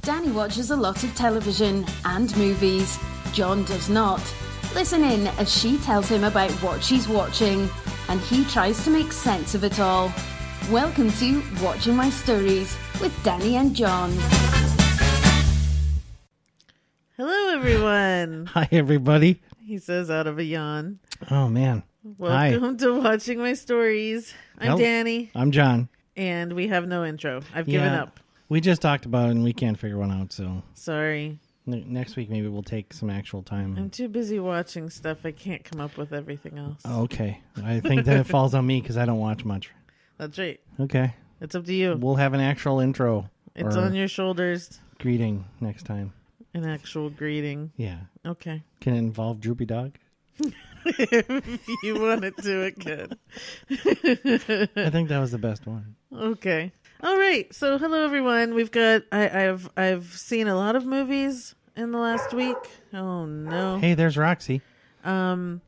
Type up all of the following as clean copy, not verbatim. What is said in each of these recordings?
Dhani watches a lot of television and movies. John does not. Listen in as she tells him about what she's watching, and he tries to make sense of it all. Welcome to Watching My Stories with Dhani and John. Hello, everyone. Hi, everybody. He says out of a yawn. Oh, man. Welcome to Watching My Stories. I'm Dhani. I'm John. And we have no intro. I've given up. We just talked about it and we can't figure one out, so... Sorry. Next week, maybe we'll take some actual time. I'm too busy watching stuff. I can't come up with everything else. Okay. I think that it falls on me because I don't watch much. That's right. Okay. It's up to you. We'll have an actual intro. It's on your shoulders. Greeting next time. An actual greeting. Yeah. Okay. Can it involve Droopy Dog? If you want it to, it could. I think that was the best one. Okay. All right. So, hello everyone. We've got. I've seen a lot of movies in the last week. Oh no. Hey, there's Roxy. I've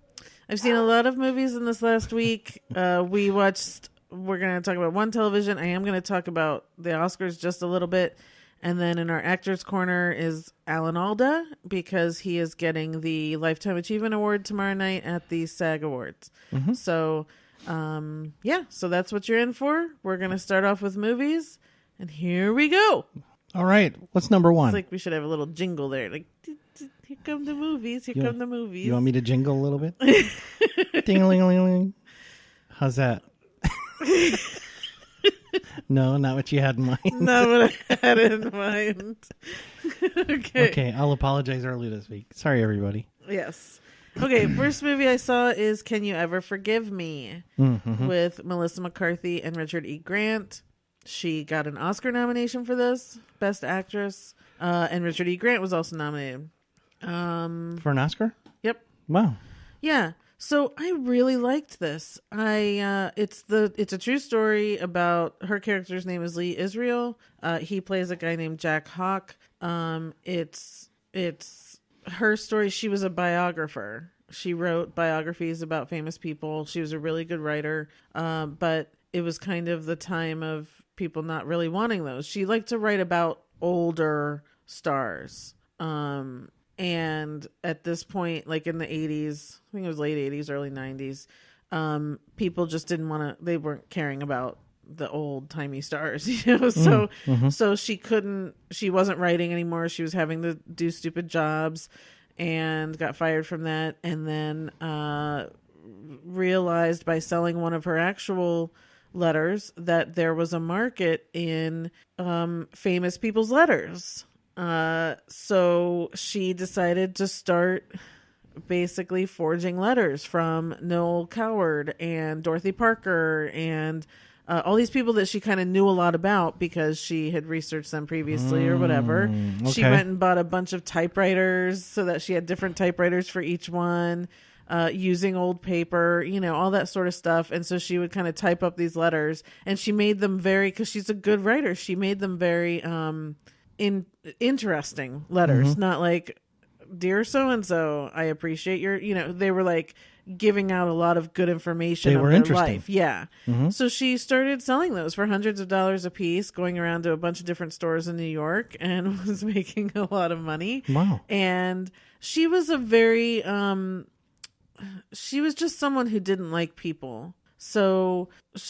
seen a lot of movies in this last week. We're going to talk about one television. I am going to talk about the Oscars just a little bit. And then in our Actors Corner is Alan Alda, because he is getting the Lifetime Achievement Award tomorrow night at the SAG Awards. Mm-hmm. So, so that's what you're in for. We're going to start off with movies. And here we go. All right. What's number one? It's like we should have a little jingle there. Like, here come the movies. Here come the movies. You want me to jingle a little bit? Ding-a-ling-a-ling-a-ling. How's that? No, not what you had in mind. Not what I had in mind. Okay, I'll apologize early this week. Sorry, everybody. Yes. Okay, first movie I saw is Can You Ever Forgive Me? Mm-hmm. With Melissa McCarthy and Richard E. Grant. She got an Oscar nomination for this, Best Actress. And Richard E. Grant was also nominated. For an Oscar? Yep. Wow. Yeah. So I really liked this. It's a true story about, her character's name is Lee Israel. He plays a guy named Jack Hawk. It's her story. She was a biographer. She wrote biographies about famous people. She was a really good writer. But it was kind of the time of people not really wanting those. She liked to write about older stars. And at this point, like in the 80s, I think it was late 80s, early 90s, people just didn't want to, they weren't caring about the old timey stars, you know? So she wasn't writing anymore. She was having to do stupid jobs and got fired from that. And then realized by selling one of her actual letters that there was a market in famous people's letters. So she decided to start basically forging letters from Noel Coward and Dorothy Parker and all these people that she kind of knew a lot about because she had researched them previously or whatever. Okay. She went and bought a bunch of typewriters so that she had different typewriters for each one, using old paper, you know, all that sort of stuff. And so she would kind of type up these letters, and she made them because she's a good writer, she made them very interesting letters, not like, dear so-and-so, I appreciate your, you know, they were like giving out a lot of good information. They were interesting. Life. Yeah. Mm-hmm. So she started selling those for hundreds of dollars a piece, going around to a bunch of different stores in New York, and was making a lot of money. Wow. And she was a very, she was just someone who didn't like people. So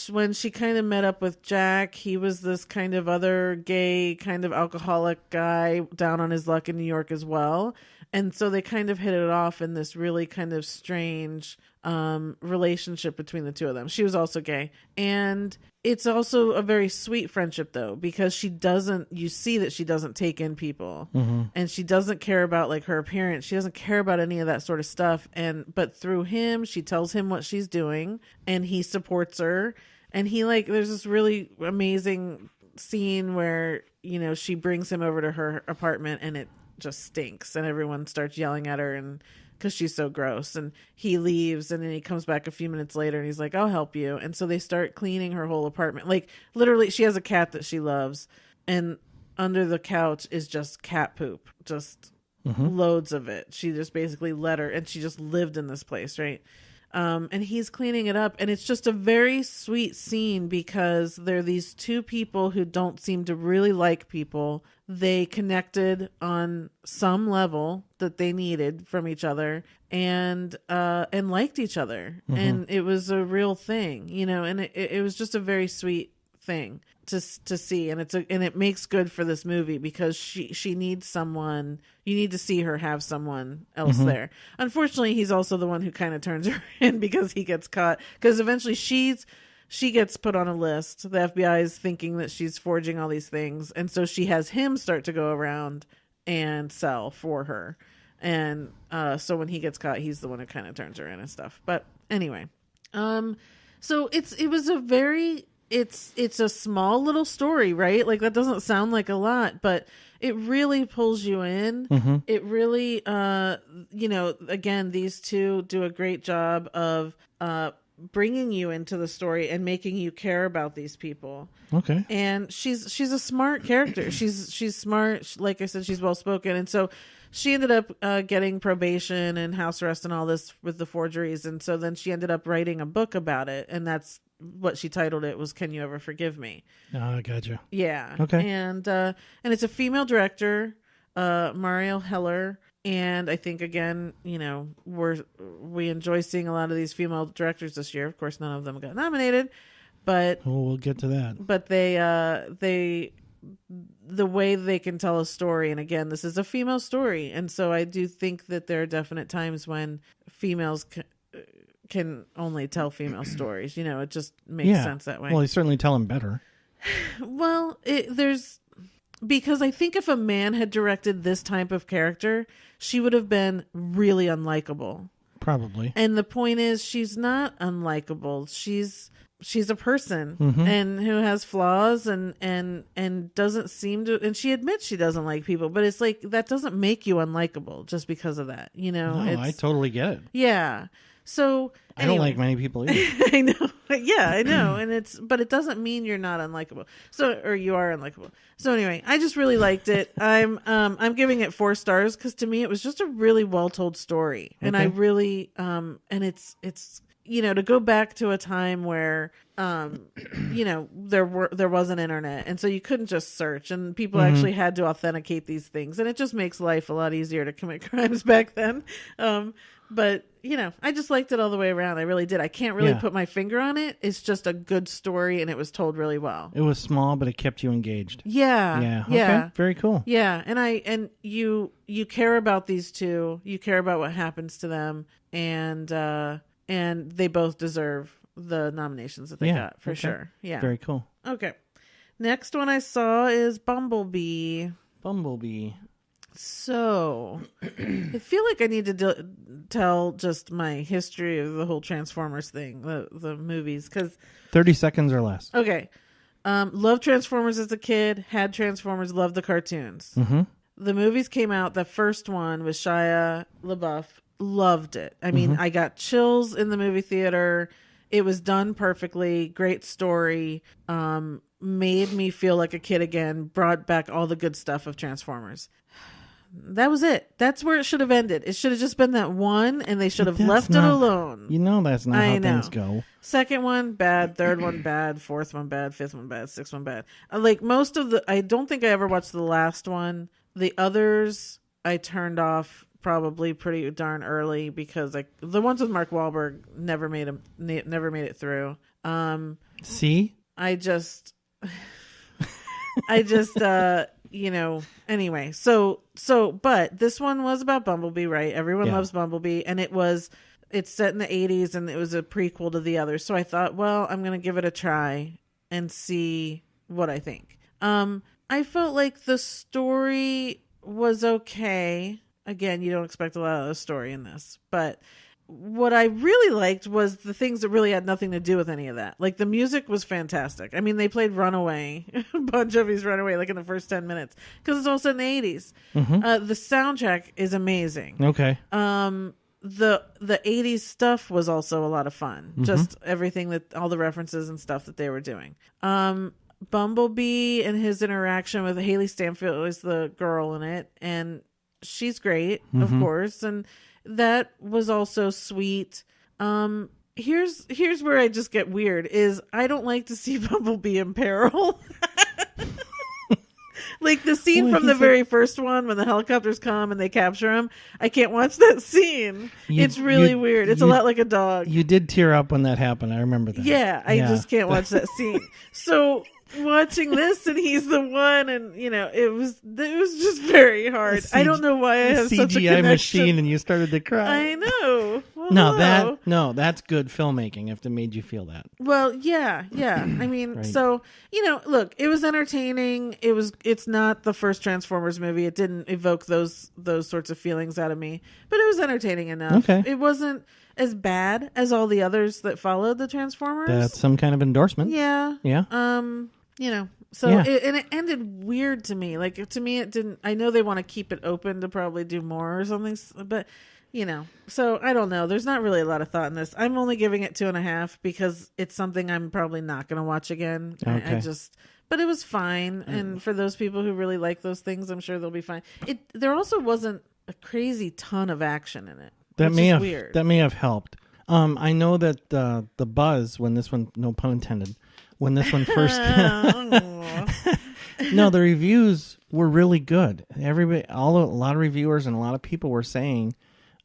when she kind of met up with Jack, he was this kind of other gay, kind of alcoholic guy down on his luck in New York as well. And so they kind of hit it off in this really kind of strange relationship between the two of them. She was also gay. And it's also a very sweet friendship, though, because you see that she doesn't take in people. Mm-hmm. And she doesn't care about like her appearance. She doesn't care about any of that sort of stuff. But through him, she tells him what she's doing, and he supports her. And there's this really amazing scene where, you know, she brings him over to her apartment and it just stinks, and everyone starts yelling at her, and because she's so gross, and he leaves, and then he comes back a few minutes later and he's like, I'll help you. And so they start cleaning her whole apartment. Like literally, she has a cat that she loves, and under the couch is just cat poop, just loads of it. She just basically let her, and she just lived in this place, right? And he's cleaning it up. And it's just a very sweet scene because there are these two people who don't seem to really like people. They connected on some level that they needed from each other and liked each other. Mm-hmm. And it was a real thing, you know, and it was just a very sweet thing to see, and it makes good for this movie because she needs someone. You need to see her have someone else there. Unfortunately, he's also the one who kind of turns her in because he gets caught, because eventually she gets put on a list. The FBI is thinking that she's forging all these things, and so she has him start to go around and sell for her. And so when he gets caught, he's the one who kind of turns her in and stuff. But anyway, so it's a small little story, right? Like, that doesn't sound like a lot, but it really pulls you in. Mm-hmm. It really, again, these two do a great job of bringing you into the story and making you care about these people. Okay. And she's a smart character. She's smart. Like I said, she's well spoken, and so she ended up getting probation and house arrest and all this with the forgeries, and so then she ended up writing a book about it, and that's what she titled it, was "Can You Ever Forgive Me?" Oh, I gotcha. Yeah. Okay. And it's a female director, Mariel Heller. And I think, again, you know, we enjoy seeing a lot of these female directors this year. Of course, none of them got nominated, but we'll get to that. But they the way they can tell a story, and again, this is a female story, and so I do think that there are definite times when females can only tell female stories. You know, it just makes sense that way. Well, they certainly tell them better. Well, because I think if a man had directed this type of character, she would have been really unlikable. Probably. And the point is, she's not unlikable. She's a person and who has flaws and doesn't seem to, and she admits she doesn't like people, but it's like, that doesn't make you unlikable just because of that, you know? No, I totally get it. Yeah. So I don't like many people either. I know. Yeah, I know. And but it doesn't mean you're not unlikable. Or you are unlikable. So anyway, I just really liked it. I'm giving it 4 stars because to me it was just a really well told story. Okay. And I really and it's you know, to go back to a time where you know, there was an internet, and so you couldn't just search, and people actually had to authenticate these things, and it just makes life a lot easier to commit crimes back then. But you know, I just liked it all the way around. I really did. I can't really put my finger on it. It's just a good story, and it was told really well. It was small, but it kept you engaged. Yeah. Yeah. Yeah. Okay. Very cool. Yeah. And you care about these two. You care about what happens to them, and they both deserve the nominations that they got for sure. Yeah. Very cool. Okay. Next one I saw is Bumblebee. So, I feel like I need to tell just my history of the whole Transformers thing, the movies, because 30 seconds or less. Okay, loved Transformers as a kid. Had Transformers. Loved the cartoons. The movies came out. The first one was Shia LaBeouf. Loved it. I mean, I got chills in the movie theater. It was done perfectly. Great story. Made me feel like a kid again. Brought back all the good stuff of Transformers. That was it. That's where it should have ended. It should have just been that one, and they should have left it alone. You know that's not how things go. Second one, bad. Third one, bad. Fourth one, bad. Fifth one, bad. Sixth one, bad. Like most of I don't think I ever watched the last one. The others, I turned off probably pretty darn early because the ones with Mark Wahlberg never made it through. See? I just you know, anyway, so, but this one was about Bumblebee, right? Everyone loves Bumblebee, and it's set in the 80s, and it was a prequel to the others. So I thought, well, I'm going to give it a try and see what I think. I felt like the story was okay. Again, you don't expect a lot of the story in this, but what I really liked was the things that really had nothing to do with any of that. Like, the music was fantastic. I mean, they played Runaway, Bon Jovi's Runaway, like in the first 10 minutes, because it's also in the 80s. The soundtrack is amazing. Okay. The 80s stuff was also a lot of fun. Just everything all the references and stuff that they were doing. Bumblebee and his interaction with Haley Stanfield is the girl in it, and she's great, of course, and that was also sweet. Here's where I just get weird is I don't like to see Bumblebee in peril. Like the scene from the very first one when the helicopters come and they capture him. I can't watch that scene. It's really weird. It's a lot like a dog. You did tear up when that happened. I remember that. Yeah, I just can't watch that scene. So watching this and he's the one, and it was just very hard. I don't know why I have such a CGI connection. machine and you started to cry. I know. Well, that's good filmmaking if it made you feel that. Well, yeah. I mean, Right. So look, it was entertaining. It's not the first Transformers movie. It didn't evoke those sorts of feelings out of me, but it was entertaining enough. Okay. It wasn't as bad as all the others that followed the Transformers. That's some kind of endorsement. Yeah. Yeah. So Yeah. it ended weird to me. Like to me, it didn't. I know they want to keep it open to probably do more or something, but so I don't know. There's not really a lot of thought in this. I'm only giving it 2.5 because it's something I'm probably not going to watch again. Okay. But it was fine, and for those people who really like those things, I'm sure they'll be fine. There also wasn't a crazy ton of action in it. That which may is have weird. That may have helped. I know that the buzz when this one, no pun intended, when this one first, no, the reviews were really good. Everybody, a lot of reviewers and a lot of people were saying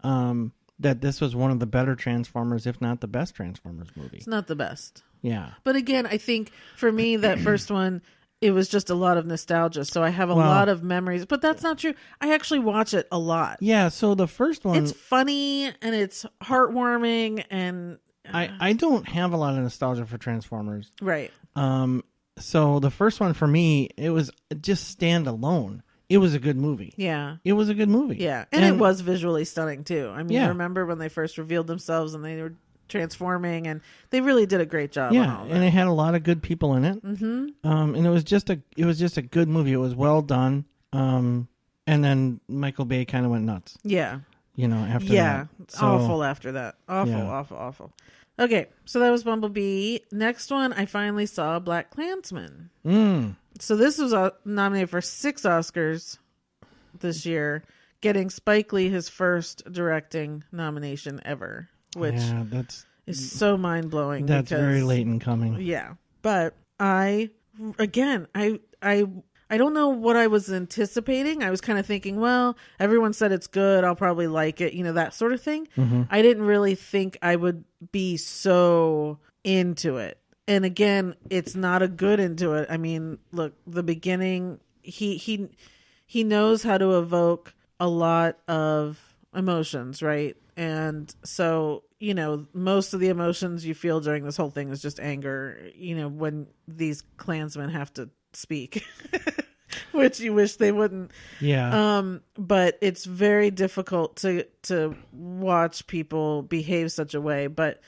that this was one of the better Transformers, if not the best Transformers movie. It's not the best. Yeah, But again, I think for me, that first one, it was just a lot of nostalgia. So I have a lot of memories. But that's not true. I actually watch it a lot. yeah. So the first one, It's funny and it's heartwarming and I don't have a lot of nostalgia for Transformers. right. So the first one for me, it was just standalone. It was a good movie. Yeah. It was a good movie. Yeah. And it was visually stunning too. I mean, Yeah. remember when they first revealed themselves and they were transforming, and they really did a great job. Yeah, on all that. and it had a lot of good people in it. Mm-hmm. And it was just a good movie. It was well done. And then Michael Bay kind of went nuts. Yeah. After that. So, Awful after that. Awful, Yeah. awful. Okay, so that was Bumblebee. Next one, I finally saw Blackkklansman. So this was nominated for 6 Oscars this year, getting Spike Lee his first directing nomination ever, which is so mind-blowing. That's very late in coming. Yeah, but I don't know what I was anticipating. I was kind of thinking, well, everyone said it's good, I'll probably like it, that sort of thing. Mm-hmm. I didn't really think I would be so into it. And again, it's not a good into it. I mean, look, the beginning, he knows how to evoke a lot of emotions, right? And so, most of the emotions you feel during this whole thing is just anger, when these Klansmen have to speak, which you wish they wouldn't. Yeah. But it's very difficult to watch people behave such a way. But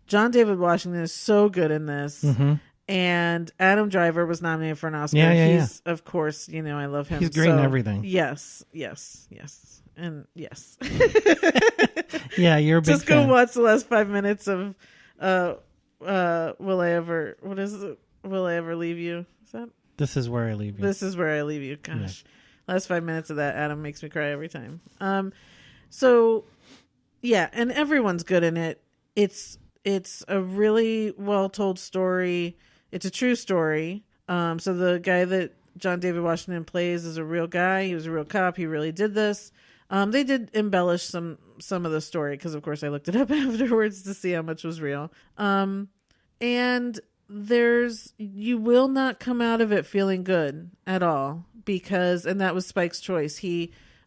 John David Washington is so good in this. Mm-hmm. And Adam Driver was nominated for an Oscar. Yeah. He's, of course, I love him. He's great in everything. Yes. And yes. Yeah, you're a big Just go fan. watch the last 5 minutes of Will I Ever Leave You? Is that? This is where I leave you. This is where I leave you. Gosh. Last 5 minutes of that, Adam makes me cry every time. So yeah, and everyone's good in it. It's a really well told story. It's a true story. So the guy that John David Washington plays is a real guy. He was a real cop. He really did this. They did embellish some of the story because, of course, I looked it up afterwards to see how much was real. And you will not come out of it feeling good at all and that was Spike's choice.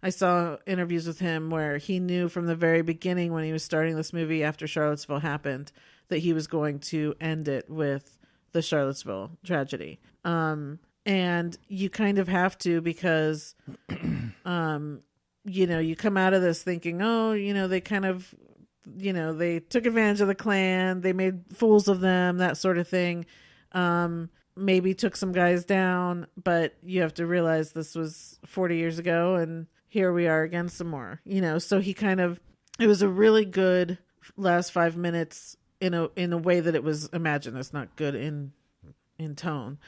I saw interviews with him where he knew from the very beginning when he was starting this movie after Charlottesville happened that he was going to end it with the Charlottesville tragedy. And you kind of have to because, you come out of this thinking, they kind of, they took advantage of the Klan. They made fools of them, that sort of thing. Maybe took some guys down, but you have to realize this was 40 years ago and here we are again some more, so it was a really good last 5 minutes in a way that it was imagined. It's not good in tone.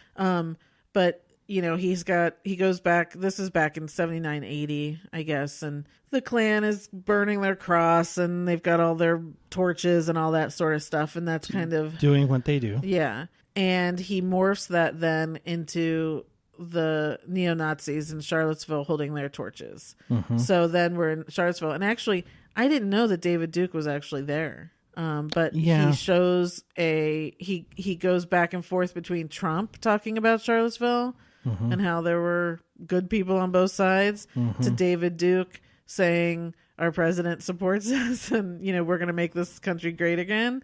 But he goes back. This is back in 79, 80, I guess. And the Klan is burning their cross and they've got all their torches and all that sort of stuff. And that's kind of doing what they do. Yeah. And he morphs that then into the neo-Nazis in Charlottesville holding their torches. So then we're in Charlottesville. And actually, I didn't know that David Duke was actually there. But he shows he goes back and forth between Trump talking about Charlottesville and how there were good people on both sides to David Duke saying our president supports us and, we're going to make this country great again.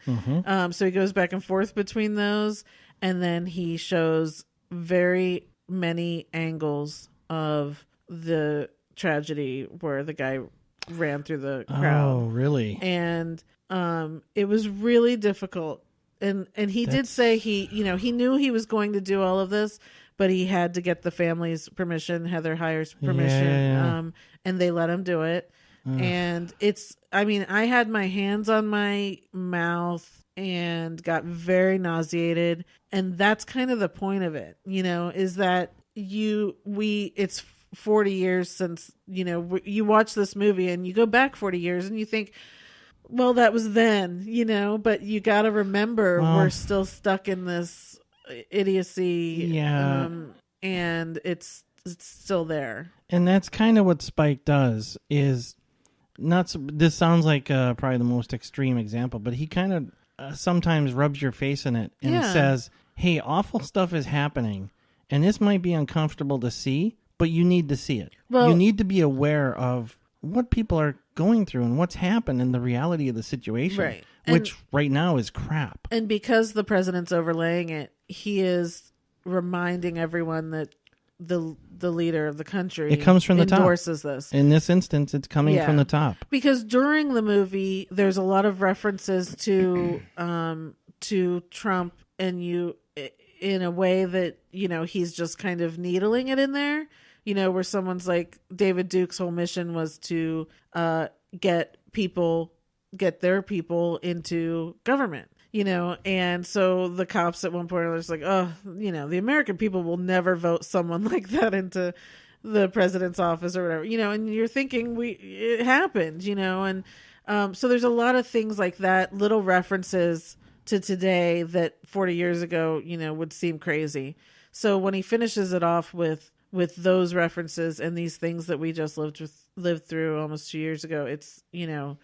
So he goes back and forth between those. And then he shows very many angles of the tragedy where the guy ran through the crowd. Oh, really? And it was really difficult. And he did say he knew he was going to do all of this, but he had to get the family's permission, Heather Heyer's permission. Yeah. And they let him do it. And I had my hands on my mouth and got very nauseated. And that's kind of the point of it, is that it's 40 years since, you watch this movie and you go back 40 years and you think, well, that was then, but you got to remember we're still stuck in this idiocy. Yeah. And it's still there. And that's kind of what Spike does is this sounds like probably the most extreme example, but he kind of sometimes rubs your face in it and says, hey, awful stuff is happening and this might be uncomfortable to see, but you need to see it. Well, you need to be aware of what people are going through and what's happened and the reality of the situation, which right now is crap. And because the president's overlaying it, he is reminding everyone that the leader of the country it comes from the endorses top. This. In this instance, it's coming from the top. Because during the movie, there's a lot of references to Trump and in a way that, he's just kind of needling it in there. Where someone's like, David Duke's whole mission was to get their people into government, and so the cops at one point are just like, oh, the American people will never vote someone like that into the president's office or whatever, and you're thinking it happened, and so there's a lot of things like that, little references to today that 40 years ago, would seem crazy. So when he finishes it off with those references and these things that we just lived through almost 2 years ago, it's, you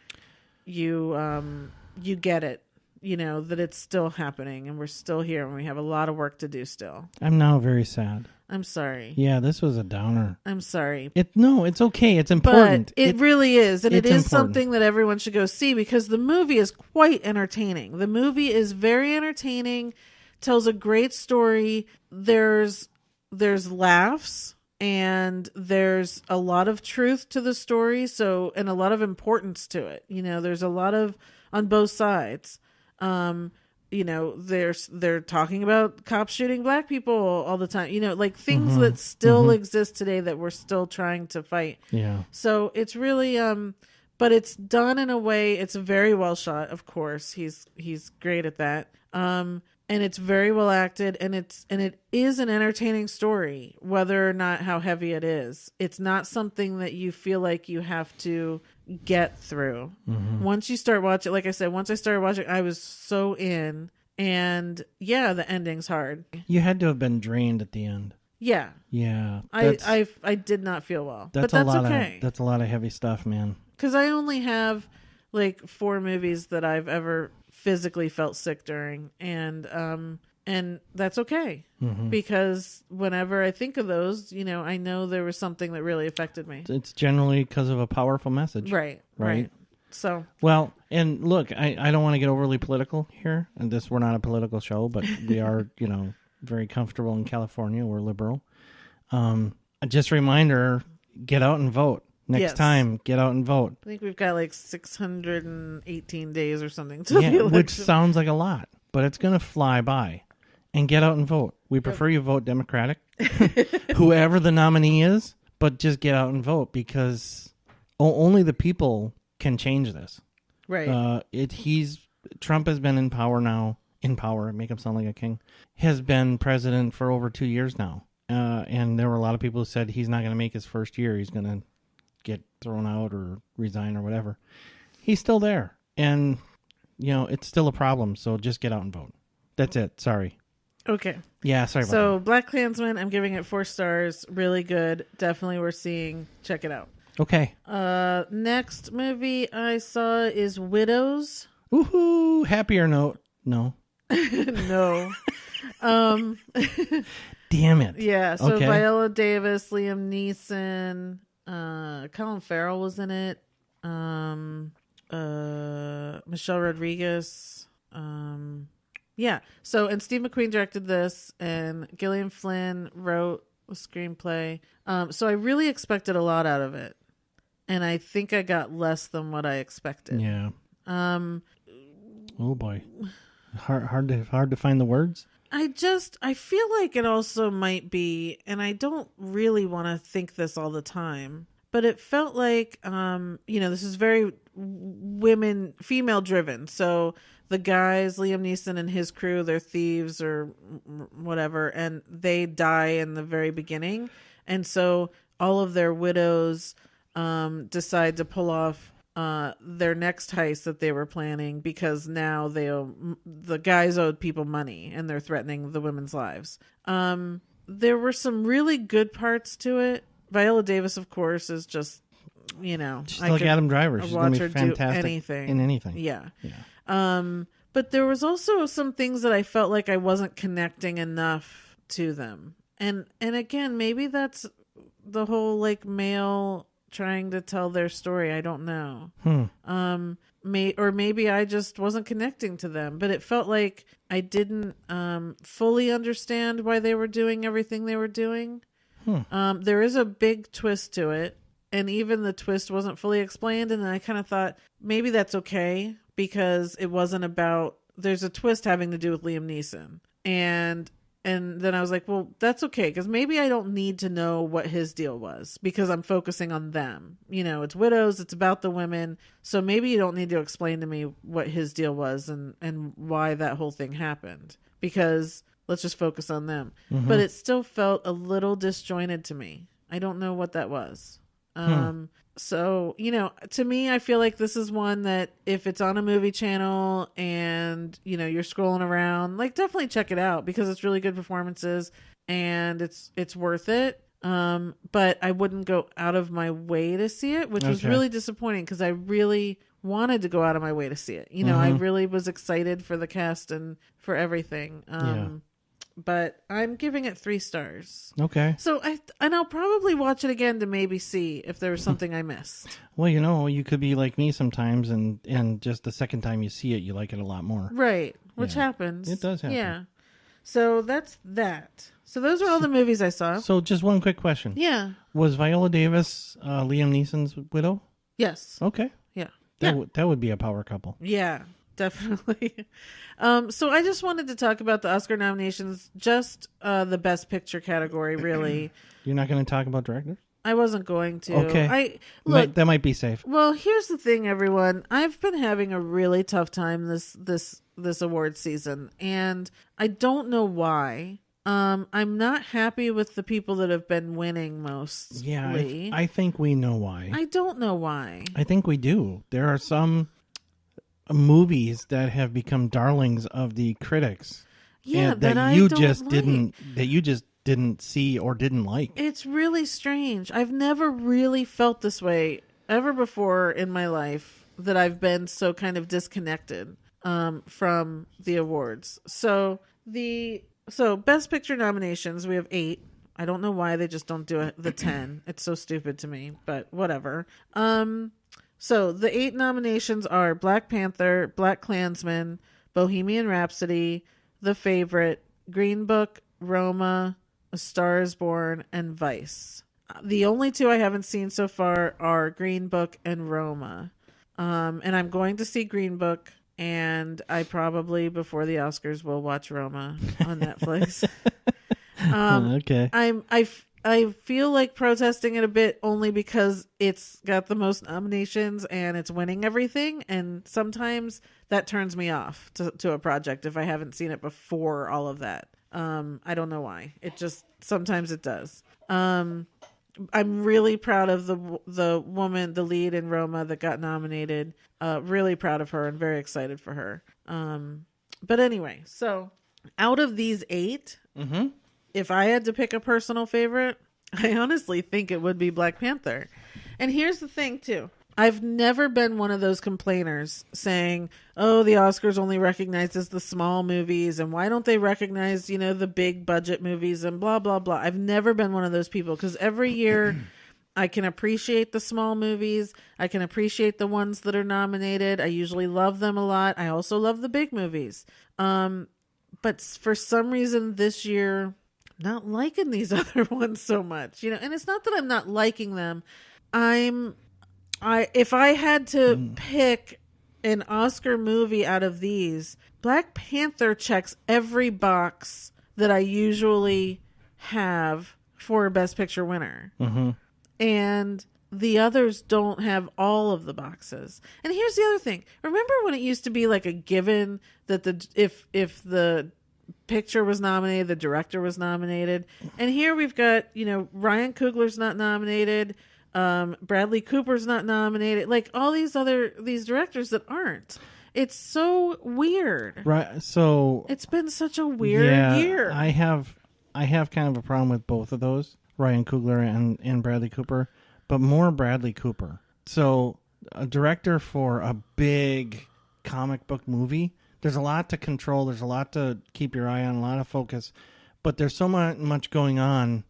get it, that it's still happening and we're still here and we have a lot of work to do still. I'm now very sad. I'm sorry. Yeah, this was a downer. I'm sorry. It's okay. It's important. But it really is. And it is important. something that everyone should go see because the movie is quite entertaining. The movie is very entertaining, tells a great story. There's laughs and there's a lot of truth to the story. And a lot of importance to it. There's a lot of, on both sides. They're talking about cops shooting black people all the time, like things that still exist today that we're still trying to fight. Yeah. So it's really, but it's done in a way, it's very well shot. Of course, he's great at that. And it's very well acted and it is an entertaining story, whether or not how heavy it is. It's not something that you feel like you have to get through. Once you start watching, like I said, once I started watching, I was so in, and the ending's hard. You had to have been drained at the end. Yeah. I did not feel well, but that's okay. That's a lot of heavy stuff, man. Because I only have like 4 movies that I've ever physically felt sick during, and that's okay because whenever I think of those, I know there was something that really affected me. It's generally because of a powerful message. Right. So, well, and look, I don't want to get overly political here, and we're not a political show, but we are, very comfortable in California. We're liberal. Just a reminder, get out and vote. Next time, get out and vote. I think we've got like 618 days or something to the election. Which sounds like a lot, but it's going to fly by. And get out and vote. We prefer you vote Democratic, whoever the nominee is, but just get out and vote because only the people can change this. Right. Trump has been in power now. In power, make him sound like a king. Has been president for over 2 years now. and there were a lot of people who said he's not going to make his first year. He's going to get thrown out or resign or whatever. He's still there. And, it's still a problem. So just get out and vote. That's it. Sorry. Okay. Yeah, sorry about So Blackkklansman, I'm giving it 4 stars. Really good. Definitely worth seeing. Check it out. that. Okay. Next movie I saw is Widows. Woohoo! Happier note. No. No. Damn it. Yeah, so Okay. Viola Davis, Liam Neeson, Colin Farrell was in it. Michelle Rodriguez. Yeah. So, and Steve McQueen directed this, and Gillian Flynn wrote the screenplay. So I really expected a lot out of it, and I think I got less than what I expected. Yeah. Oh boy. Hard to find the words. I feel like it also might be, and I don't really want to think this all the time, but it felt like, this is very female driven. So the guys, Liam Neeson and his crew, they're thieves or whatever, and they die in the very beginning. And so all of their widows decide to pull off their next heist that they were planning, because now the guys owed people money and they're threatening the women's lives. There were some really good parts to it. Viola Davis, of course, is just, She's like Adam Driver. She's going to be fantastic in anything. Yeah. But there was also some things that I felt like I wasn't connecting enough to them. And again, maybe that's the whole like male trying to tell their story. I don't know. Maybe I just wasn't connecting to them, but it felt like I didn't fully understand why they were doing everything they were doing. There is a big twist to it, and even the twist wasn't fully explained, and then I kind of thought maybe that's okay, because it wasn't about, there's a twist having to do with Liam Neeson, and then I was like, well, that's okay, because maybe I don't need to know what his deal was, because I'm focusing on them. It's widows, it's about the women, so maybe you don't need to explain to me what his deal was and why that whole thing happened, because let's just focus on them. But it still felt a little disjointed to me. I don't know what that was. So, to me, I feel like this is one that if it's on a movie channel and, you're scrolling around, like, definitely check it out, because it's really good performances and it's worth it. But I wouldn't go out of my way to see it, which was really disappointing, because I really wanted to go out of my way to see it. I really was excited for the cast and for everything. But I'm giving it 3 stars. Okay. So I'll probably watch it again to maybe see if there was something I missed. Well, you could be like me sometimes, and just the second time you see it, you like it a lot more. Right. Which happens. It does happen. Yeah. So that's that. So those are all the movies I saw. So just one quick question. Yeah. Was Viola Davis Liam Neeson's widow? Yes. Okay. Yeah. That would be a power couple. Yeah. Definitely. So I just wanted to talk about the Oscar nominations, just the Best Picture category, really. You're not going to talk about directors? I wasn't going to. Okay. That might be safe. Well, here's the thing, everyone. I've been having a really tough time this award season, and I don't know why. I'm not happy with the people that have been winning mostly. Yeah, I think we know why. I don't know why. I think we do. There are some movies that have become darlings of the critics. Yeah, that you just didn't see or didn't like. It's really strange. I've never really felt this way ever before in my life, that I've been so kind of disconnected from the awards. So Best Picture nominations, we have 8. I don't know why they just don't do the 10. It's so stupid to me, but whatever. So the 8 nominations are Black Panther, Blackkklansman, Bohemian Rhapsody, The Favorite, Green Book, Roma, A Star is Born, and Vice. The only 2 I haven't seen so far are Green Book and Roma. And I'm going to see Green Book, and I probably, before the Oscars, will watch Roma on Netflix. Okay. I feel like protesting it a bit, only because it's got the most nominations and it's winning everything, and sometimes that turns me off to a project if I haven't seen it before all of that. I don't know why. It just sometimes it does. I'm really proud of the woman, the lead in Roma that got nominated. Really proud of her and very excited for her. But anyway, so out of these 8, if I had to pick a personal favorite, I honestly think it would be Black Panther. And here's the thing too. I've never been one of those complainers saying, oh, the Oscars only recognizes the small movies and why don't they recognize, the big budget movies and blah, blah, blah. I've never been one of those people because every year I can appreciate the small movies. I can appreciate the ones that are nominated. I usually love them a lot. I also love the big movies. But for some reason this year, I'm not liking these other ones so much, and it's not that I'm not liking them. If I had to pick an Oscar movie out of these, Black Panther checks every box that I usually have for a Best Picture winner. And the others don't have all of the boxes. And here's the other thing. Remember when it used to be like a given that if the picture was nominated, the director was nominated? And here we've got, Ryan Coogler's not nominated. Bradley Cooper's not nominated. Like all these directors that aren't. It's so weird. Right. So it's been such a weird year. I have kind of a problem with both of those, Ryan Coogler and Bradley Cooper, but more Bradley Cooper. So a director for a big comic book movie, there's a lot to control. There's a lot to keep your eye on, a lot of focus, but there's so much going on.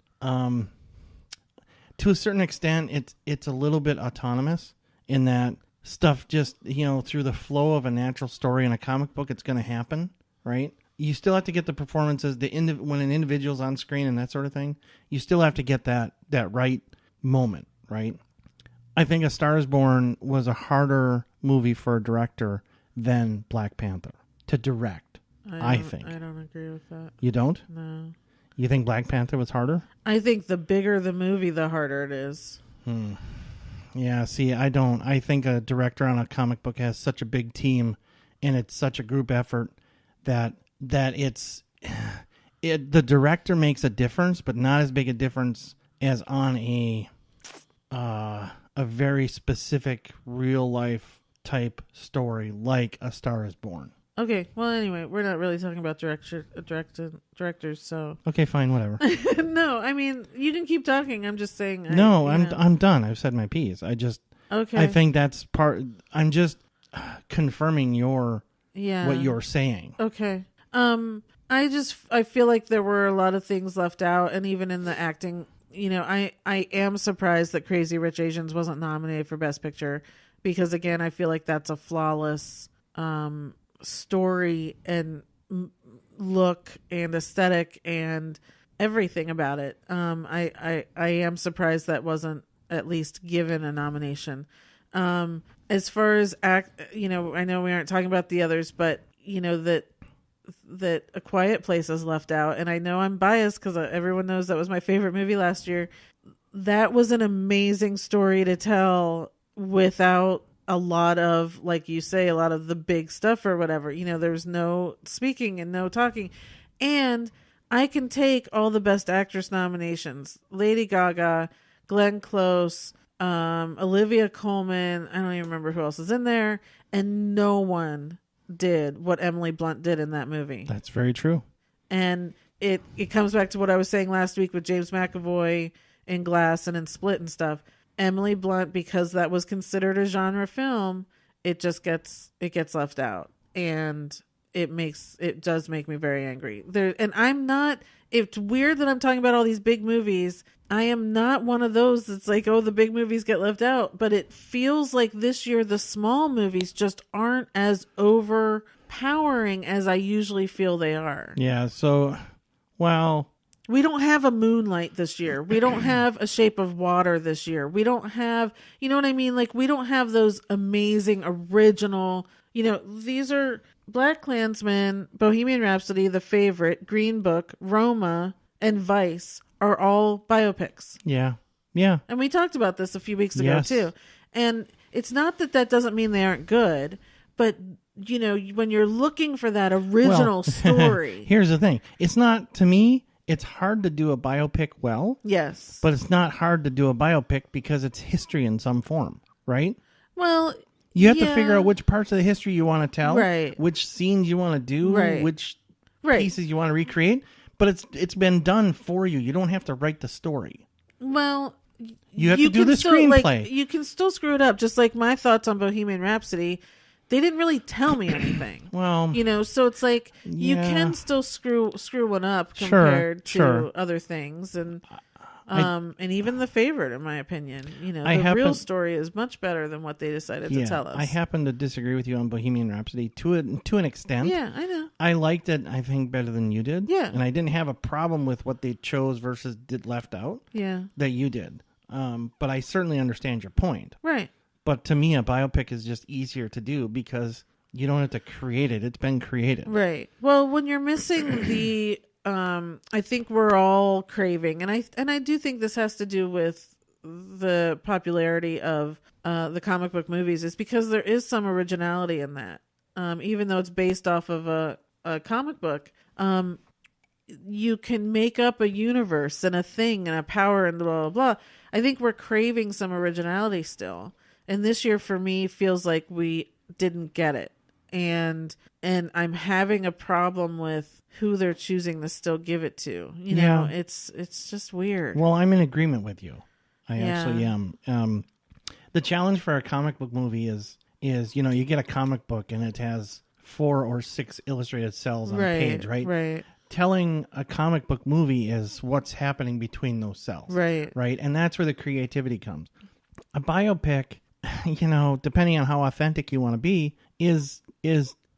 To a certain extent, it's a little bit autonomous in that stuff just, through the flow of a natural story in a comic book, it's going to happen, right? You still have to get the performances, when an individual's on screen and that sort of thing, you still have to get that right moment, right? I think A Star is Born was a harder movie for a director than Black Panther to direct, I think. I don't agree with that. You don't? No. You think Black Panther was harder? I think the bigger the movie, the harder it is. Yeah, see, I don't. I think a director on a comic book has such a big team and it's such a group effort that the director makes a difference, but not as big a difference as on a very specific real life type story like A Star is Born. Okay, well, anyway, we're not really talking about directors, so... Okay, fine, whatever. No, I mean, you can keep talking. I'm just saying... I'm done. I've said my piece. Okay. I think that's part... I'm just confirming what you're saying. Okay. I feel like there were a lot of things left out, and even in the acting, I am surprised that Crazy Rich Asians wasn't nominated for Best Picture, because, again, I feel like that's a flawless... story and look and aesthetic and everything about it. I am surprised that wasn't at least given a nomination. As far as I know we aren't talking about the others, but that A Quiet Place is left out, and I know I'm biased because everyone knows that was my favorite movie last year. That was an amazing story to tell without a lot of, like you say, a lot of the big stuff or whatever. There's no speaking and no talking. And I can take all the Best Actress nominations. Lady Gaga, Glenn Close, Olivia Colman, I don't even remember who else is in there. And no one did what Emily Blunt did in that movie. That's very true. And it comes back to what I was saying last week with James McAvoy in Glass and in Split and stuff. Emily Blunt, because that was considered a genre film, it gets left out, and it does make me very angry. It's weird that I'm talking about all these big movies. I am not one of those that's like, oh, the big movies get left out, but it feels like this year the small movies just aren't as overpowering as I usually feel they are. Yeah. So, well. We don't have a Moonlight this year. We don't have A Shape of Water this year. We don't have, you know what I mean? Like, we don't have those amazing original, these are BlackkKklansman, Bohemian Rhapsody, The Favorite, Green Book, Roma, and Vice are all biopics. Yeah. Yeah. And we talked about this a few weeks ago too. And it's not that doesn't mean they aren't good, but when you're looking for that original story. Here's the thing. It's not, to me, it's hard to do a biopic well. Yes. But it's not hard to do a biopic because it's history in some form, right? Well, you have to figure out which parts of the history you want to tell, right? Which scenes you want to do, right? Which pieces you want to recreate. But it's been done for you. You don't have to write the story. Well, you have to do the screenplay. You can still screw it up. Just like my thoughts on Bohemian Rhapsody, they didn't really tell me anything. Well, so it's like you can still screw one up compared to other things, and even The Favorite, in my opinion, the real story is much better than what they decided to tell us. I happen to disagree with you on Bohemian Rhapsody to an extent. Yeah, I know. I liked it, I think, better than you did. Yeah. And I didn't have a problem with what they chose versus did left out. Yeah. That you did. But I certainly understand your point. Right. But to me, a biopic is just easier to do because you don't have to create it. It's been created. Right. Well, when you're missing the... I think we're all craving, and I do think this has to do with the popularity of the comic book movies, is because there is some originality in that. Even though it's based off of a comic book, you can make up a universe and a thing and a power and blah, blah, blah. I think we're craving some originality still. And this year for me feels like we didn't get it. And I'm having a problem with who they're choosing to still give it to. It's just weird. Well, I'm in agreement with you. I actually am. The challenge for a comic book movie is you get a comic book and it has 4 or 6 illustrated cells on a page, right? Right. Telling a comic book movie is what's happening between those cells. Right. Right. And that's where the creativity comes. A biopic, depending on how authentic you want to be, is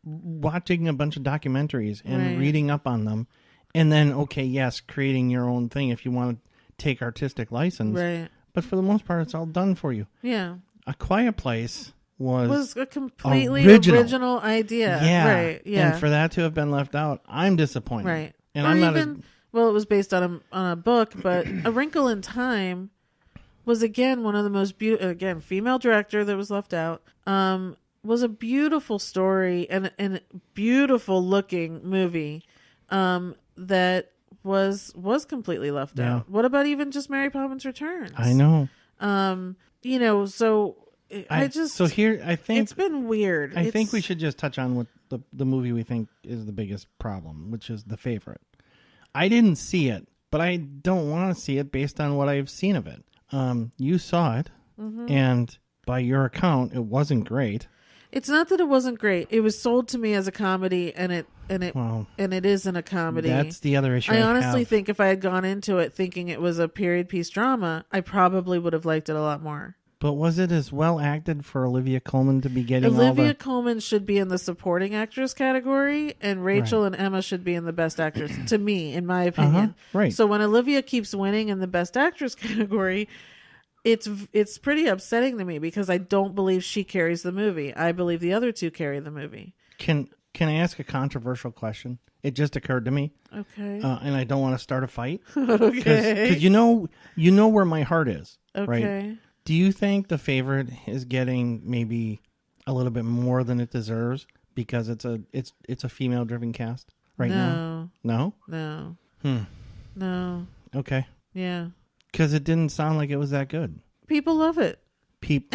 watching a bunch of documentaries and reading up on them. And then, creating your own thing if you want to take artistic license. Right. But for the most part, it's all done for you. Yeah. A Quiet Place was a completely original idea. Yeah. Right. Yeah. And for that to have been left out, I'm disappointed. Right. And or I'm even, well, it was based on a book, but A Wrinkle in Time was again one of the most beautiful, female director that was left out. Was a beautiful story and beautiful looking movie that was completely left out. What about even just Mary Poppins Returns? I know. So I think it's been weird. I think we should just touch on what the movie we think is the biggest problem, which is The Favorite. I didn't see it, but I don't want to see it based on what I've seen of it. You saw it, and by your account, it wasn't great. It's not that it wasn't great. It was sold to me as a comedy, and it isn't a comedy. That's the other issue. I honestly think if I had gone into it thinking it was a period piece drama, I probably would have liked it a lot more. But was it as well acted for Olivia Colman to be getting Olivia Colman should be in the supporting actress category, and Rachel and Emma should be in the best actress, to me, in my opinion. Right. So when Olivia keeps winning in the best actress category, it's pretty upsetting to me because I don't believe she carries the movie. I believe the other two carry the movie. Can I ask a controversial question? It just occurred to me. Okay. And I don't want to start a fight. Okay. Because you know where my heart is. Okay. Right? Do you think The Favorite is getting maybe a little bit more than it deserves because it's a female driven cast now? No. No. No. Okay. Yeah. Because it didn't sound like it was that good. People love it. People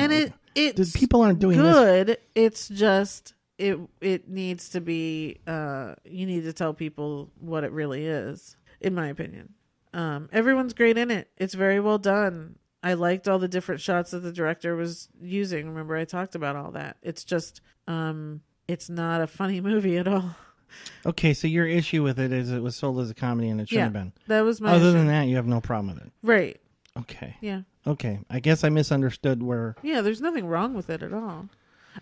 aren't doing good. This. It's just it needs to be. You need to tell people what it really is, in my opinion. Everyone's great in it. It's very well done. I liked all the different shots that the director was using. Remember, I talked about all that. It's just, it's not a funny movie at all. Okay, so your issue with it is it was sold as a comedy and it shouldn't have been. That was my Other issue. than that, you have no problem with it. Right. Okay. Yeah. Okay. I guess I misunderstood where... Yeah, there's nothing wrong with it at all.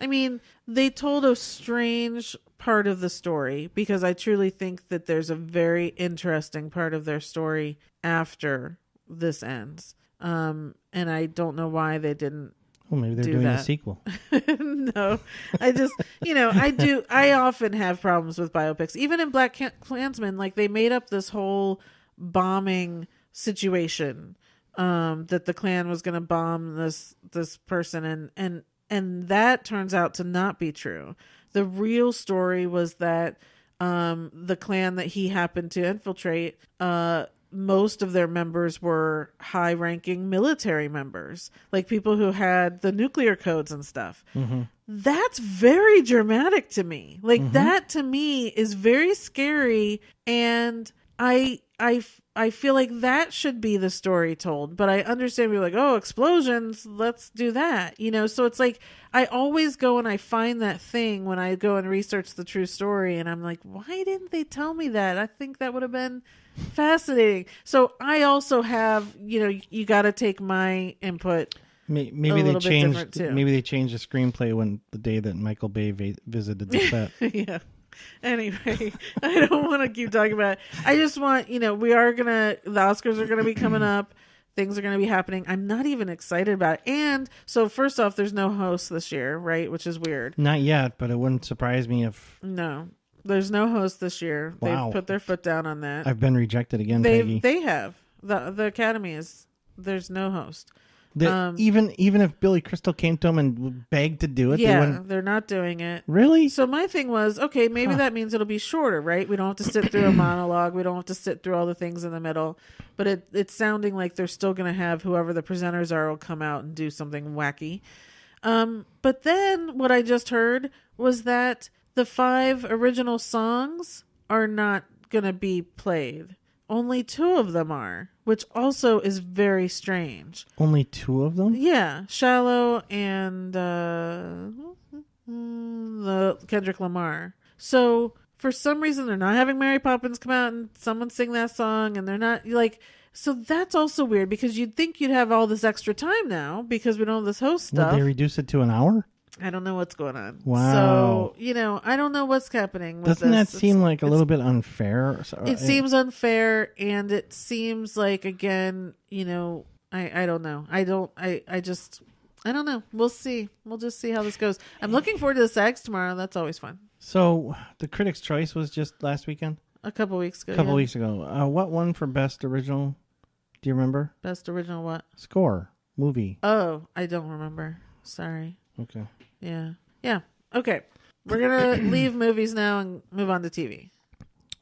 I mean, they told a strange part of the story because I truly think that there's a very interesting part of their story after this ends. And I don't know why they didn't. Well, maybe they're doing a sequel. No, I just, I often have problems with biopics. Even in Blackkklansman, like they made up this whole bombing situation, that the Klan was going to bomb this person. And that turns out to not be true. The real story was that, the clan that he happened to infiltrate, most of their members were high-ranking military members, like people who had the nuclear codes and stuff. Mm-hmm. That's very dramatic to me. Like that to me is very scary, and I feel like that should be the story told. But I understand we're like, oh, explosions, let's do that. So it's like I always go and I find that thing when I go and research the true story, and I'm like, why didn't they tell me that? I think that would have been fascinating. So I also have, you got to take my input. Maybe they changed. Maybe they changed the screenplay when the day that Michael Bay visited the set. Yeah. Anyway, I don't want to keep talking about it. I just want, the Oscars are gonna be coming up. Things are gonna be happening. I'm not even excited about it. And so, first off, there's no host this year, right? Which is weird. Not yet, but it wouldn't surprise me if. No, there's no host this year. Wow. They've put their foot down on that. I've been rejected again, They Peggy. have the Academy is. There's no host. Even if Billy Crystal came to him and begged to do it, they're not doing it. Really? So my thing was, okay, maybe that means it'll be shorter, right? We don't have to sit through a monologue. We don't have to sit through all the things in the middle. But it's sounding like they're still going to have whoever the presenters are will come out and do something wacky. But then what I just heard was that the 5 original songs are not going to be played. Only 2 of them are, which also is very strange. Only 2 of them? Yeah, Shallow and the Kendrick Lamar. So for some reason, they're not having Mary Poppins come out and someone sing that song, and they're not like. So that's also weird because you'd think you'd have all this extra time now because we don't have this host stuff. Would they reduce it to an hour? I don't know what's going on. Wow. So, I don't know what's happening with Doesn't this. that seem like a little bit unfair? It seems unfair, and it seems like, again, I don't know. I don't know. We'll see. We'll just see how this goes. I'm looking forward to the SAGs tomorrow. That's always fun. So the Critics' Choice was just last weekend? A couple weeks ago. Weeks ago. What won for Best Original? Do you remember? Best Original what? Score. Movie. Oh, I don't remember. Sorry. Okay. Yeah. Okay. We're going to leave movies now and move on to TV.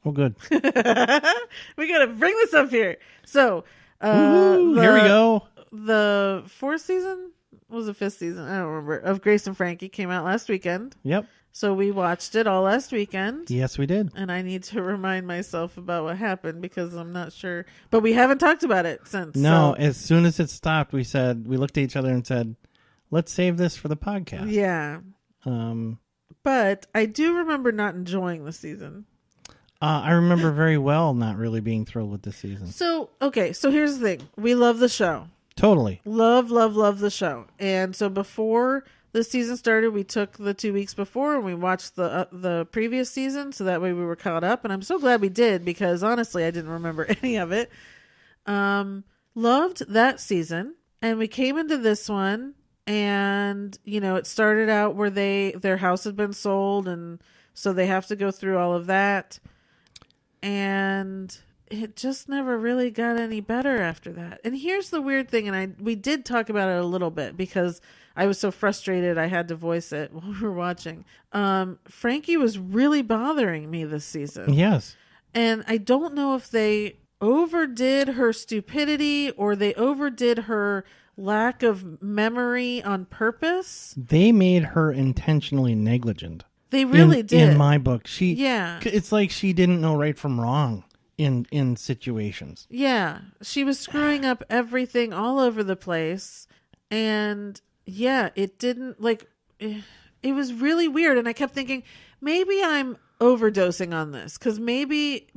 Oh, good. We got to bring this up here. So, here we go. The 4th season was the 5th season. I don't remember. Of Grace and Frankie came out last weekend. Yep. So we watched it all last weekend. Yes, we did. And I need to remind myself about what happened because I'm not sure. But we haven't talked about it since. No, as soon as it stopped, we looked at each other and said, let's save this for the podcast. Yeah. But I do remember not enjoying the season. I remember very well not really being thrilled with this season. So here's the thing. We love the show. Totally. Love the show. And so before the season started, we took the 2 weeks before and we watched the previous season. So that way we were caught up. And I'm so glad we did because honestly, I didn't remember any of it. Loved that season. And we came into this one. And, it started out where their house had been sold. And so they have to go through all of that. And it just never really got any better after that. And here's the weird thing. And we did talk about it a little bit because I was so frustrated. I had to voice it while we were watching. Frankie was really bothering me this season. Yes. And I don't know if they overdid her stupidity or they overdid her lack of memory on purpose. They made her intentionally negligent. They really did. In my book. It's like she didn't know right from wrong in situations. Yeah. She was screwing up everything all over the place. And yeah, it didn't it was really weird. And I kept thinking, maybe I'm overdosing on this because we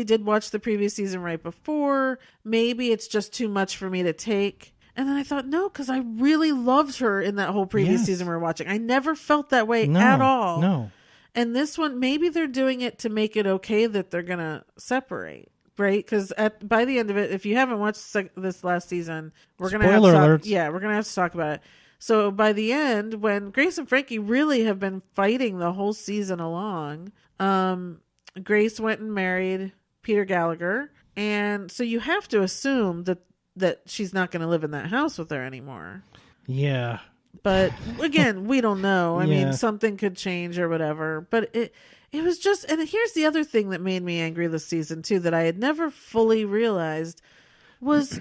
did watch the previous season right before, maybe it's just too much for me to take. And then I thought, no, because I really loved her in that whole previous season we were watching. I never felt that way at all. No. And this one, maybe they're doing it to make it okay that they're going to separate, right? Because by the end of it, if you haven't watched this last season, we're going to have to talk, we're going to have to talk about it. So by the end, when Grace and Frankie really have been fighting the whole season along, Grace went and married Peter Gallagher. And so you have to assume that she's not going to live in that house with her anymore. Yeah. But again, we don't know. I mean, something could change or whatever. But it was just, and here's the other thing that made me angry this season too, that I had never fully realized was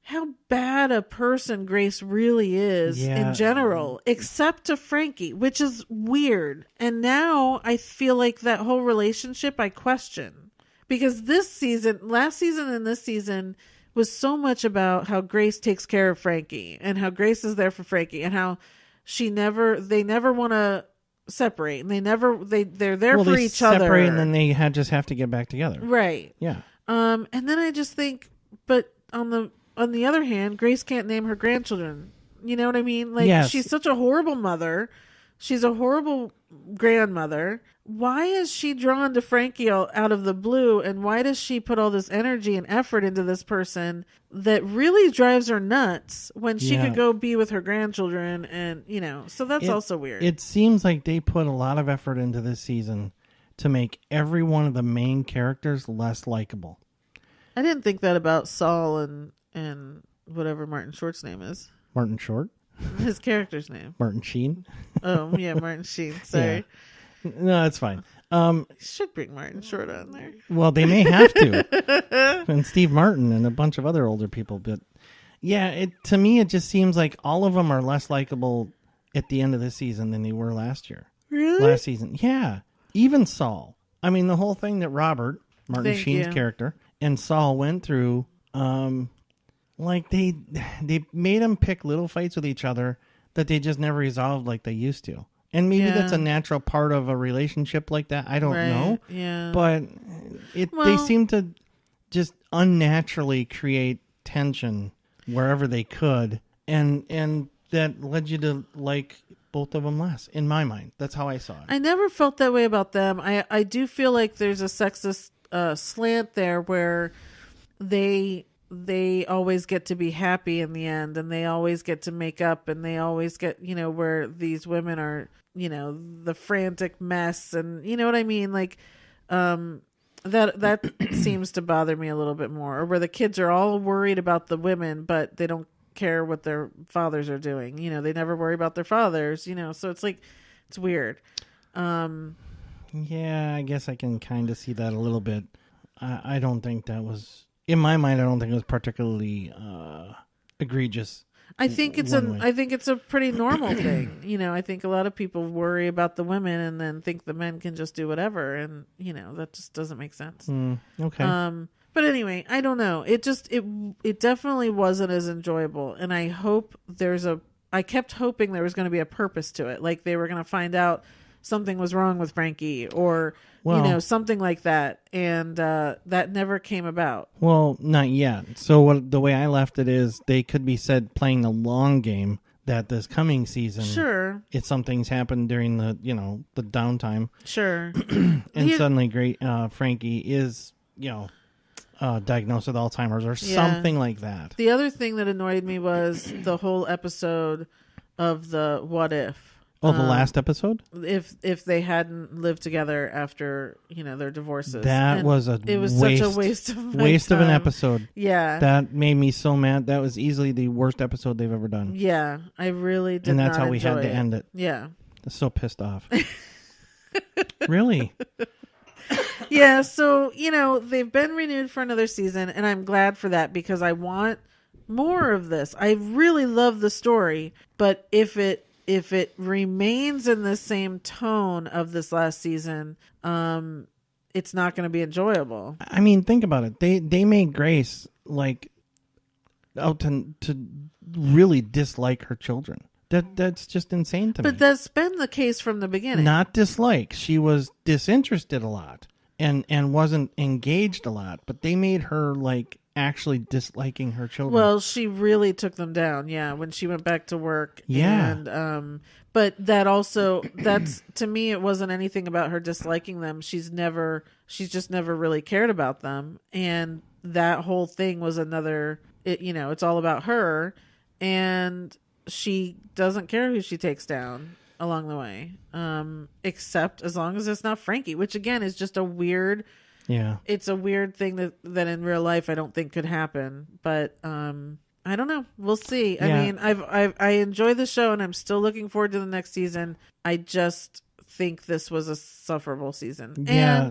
how bad a person Grace really is in general, except to Frankie, which is weird. And now I feel like that whole relationship I question, because last season and this season was so much about how Grace takes care of Frankie and how Grace is there for Frankie and how they never want to separate, and they're there for each other. Separate, and then they just have to get back together. Right. Yeah. And then I just think, but on the other hand, Grace can't name her grandchildren. You know what I mean? Like, yes. She's such a horrible mother. She's a horrible grandmother. Why is she drawn to Frankie out of the blue? And why does she put all this energy and effort into this person that really drives her nuts when she could go be with her grandchildren? And, so that's also weird. It seems like they put a lot of effort into this season to make every one of the main characters less likable. I didn't think that about Saul and whatever Martin Short's name is. Martin Short? His character's name. Martin Sheen? Oh, yeah, Martin Sheen. Sorry. Yeah. No, that's fine. Should bring Martin Short on there. Well, they may have to. And Steve Martin and a bunch of other older people. But yeah, to me, it just seems like all of them are less likable at the end of this season than they were last year. Really? Last season. Yeah. Even Saul. I mean, the whole thing that Robert, Martin Sheen's character, and Saul went through, like they made them pick little fights with each other that they just never resolved like they used to. And maybe that's a natural part of a relationship like that. I don't know. Yeah. But they seem to just unnaturally create tension wherever they could. And that led you to like both of them less, in my mind. That's how I saw it. I never felt that way about them. I do feel like there's a sexist slant there where they always get to be happy in the end, and they always get to make up, and they always get, where these women are, the frantic mess, and you know what I mean? Like, that seems to bother me a little bit more, or where the kids are all worried about the women, but they don't care what their fathers are doing. They never worry about their fathers, so it's like, it's weird. Yeah, I guess I can kind of see that a little bit. I don't think that was, in my mind, I don't think it was particularly egregious. I think it's a pretty normal thing. I think a lot of people worry about the women and then think the men can just do whatever, and that just doesn't make sense. Okay. But anyway, I don't know. It definitely wasn't as enjoyable, and I kept hoping there was going to be a purpose to it, like they were going to find out something was wrong with Frankie, or something like that, and that never came about. Well, not yet. So the way I left it is they could be said playing the long game, that this coming season, sure, if something's happened during the the downtime, sure, and suddenly Frankie is diagnosed with Alzheimer's or something like that. The other thing that annoyed me was the whole episode of the what if. Oh, the last episode? If they hadn't lived together after, their divorces. It was such a waste of of an episode. Yeah. That made me so mad. That was easily the worst episode they've ever done. Yeah. I really did. And that's how we had to end it. Yeah. I'm so pissed off. Really? Yeah, so, they've been renewed for another season, and I'm glad for that because I want more of this. I really love the story, but if it remains in the same tone of this last season, it's not going to be enjoyable. I mean, think about it. They made Grace out to really dislike her children. That's just insane to me. But that's been the case from the beginning. Not dislike. She was disinterested a lot and wasn't engaged a lot. But they made her actually disliking her children. Well, she really took them down, when she went back to work. Yeah. And but that's to me, it wasn't anything about her disliking them. She's just never really cared about them. And that whole thing was it's all about her, and she doesn't care who she takes down along the way. Except as long as it's not Frankie, which again is just a weird. Yeah, it's a weird thing that in real life I don't think could happen, but I don't know. We'll see. Yeah. I mean, I enjoy the show, and I'm still looking forward to the next season. I just think this was a sufferable season. Yeah.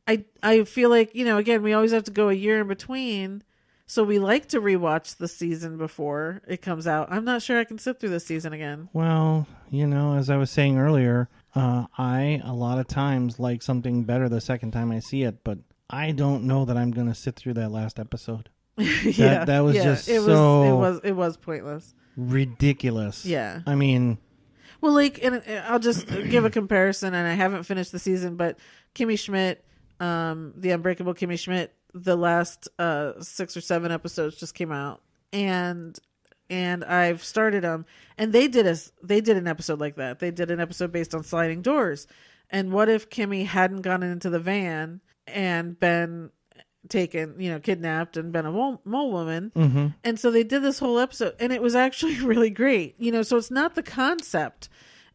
And I feel like, again, we always have to go a year in between. So we like to rewatch the season before it comes out. I'm not sure I can sit through this season again. Well, as I was saying earlier, I a lot of times like something better the second time I see it, but I don't know that I'm going to sit through that last episode. That was just it was pointless. Ridiculous. Yeah. I mean, well, and I'll just give a comparison, and I haven't finished the season, but Kimmy Schmidt, the Unbreakable Kimmy Schmidt, the last 6 or 7 episodes just came out, and I've started them, and they did an episode like that. They did an episode based on sliding doors, and what if Kimmy hadn't gone into the van and been taken, kidnapped and been a mole woman. mm-hmm. And so they did this whole episode, and it was actually really great. So it's not the concept.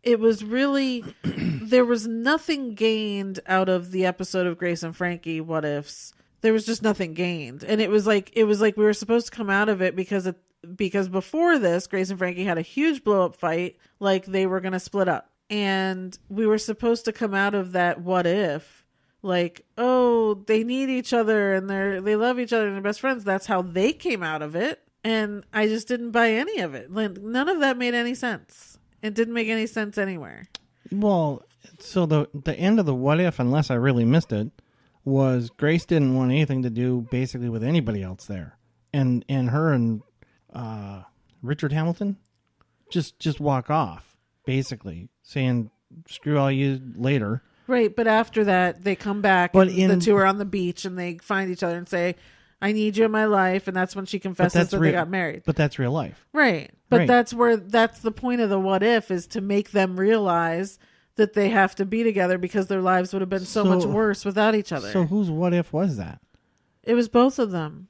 It was really, there was nothing gained out of the episode of Grace and Frankie What Ifs. There was just nothing gained. And it was like we were supposed to come out of it because before this, Grace and Frankie had a huge blow up fight, like they were going to split up. And we were supposed to come out of that what if, like, oh, they need each other and they love each other and they're best friends. That's how they came out of it. And I just didn't buy any of it. Like, none of that made any sense. It didn't make any sense anywhere. Well, so the end of the what if, unless I really missed it, was Grace didn't want anything to do basically with anybody else there. And her and Richard Hamilton just walk off, basically, saying, screw all you later. Right, but after that, they come back, and the two are on the beach, and they find each other and say, I need you in my life, and that's when she confesses that they got married. But that's real life. Right, but right. that's the point of the what if, is to make them realize that they have to be together because their lives would have been so much worse without each other. So whose what if was that? It was both of them.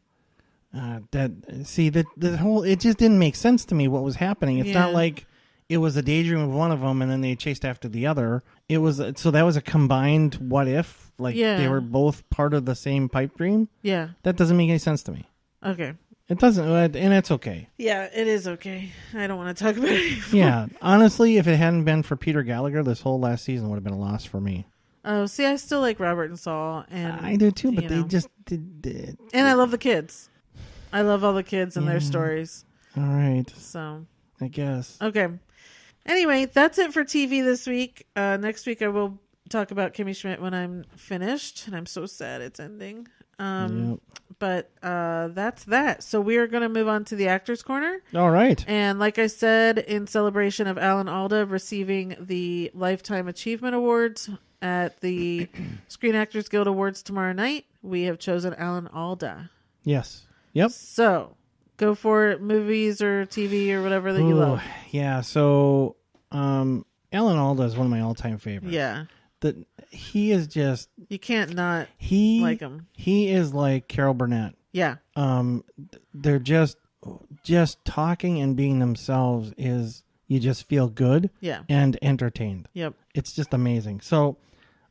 The whole, it just didn't make sense to me what was happening. It's not like it was a daydream of one of them and then they chased after the other. It was, so that was a combined what if, like they were both part of the same pipe dream. Yeah. That doesn't make any sense to me. Okay. It doesn't, and it's okay. Yeah, it is okay. I don't want to talk about it anymore. Yeah. Honestly, if it hadn't been for Peter Gallagher, this whole last season would have been a loss for me. Oh, see, I still like Robert and Saul. And I do too, but they just did. And I love the kids. I love all the kids and their stories. All right. So, I guess. Okay. Anyway, that's it for TV this week. Next week I will talk about Kimmy Schmidt when I'm finished, and I'm so sad it's ending. But that's that. So we are going to move on to the Actors Corner. All right. And like I said, in celebration of Alan Alda receiving the Lifetime Achievement Awards at the Screen Actors Guild Awards tomorrow night, we have chosen Alan Alda. Yes. Yep. So go for it, movies or TV or whatever that you love. Yeah. So Alan Alda is one of my all-time favorites. Yeah. He is just, you can't not like him. He is like Carol Burnett. Yeah. They're just talking and being themselves is, you just feel good. Yeah. And entertained. Yep. It's just amazing. So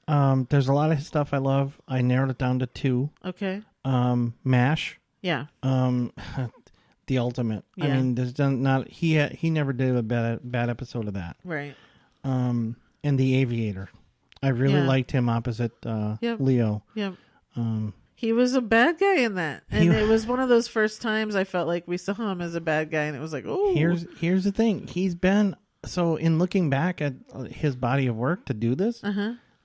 there's a lot of his stuff I love. I narrowed it down to 2. Okay. MASH. Yeah. The ultimate. Yeah. I mean, there's not he never did a bad episode of that. Right. And The Aviator. I really liked him opposite Leo. Yep. He was a bad guy in that. And it was one of those first times I felt like we saw him as a bad guy, and it was like, oh. Here's the thing. He's been, so in looking back at his body of work to do this,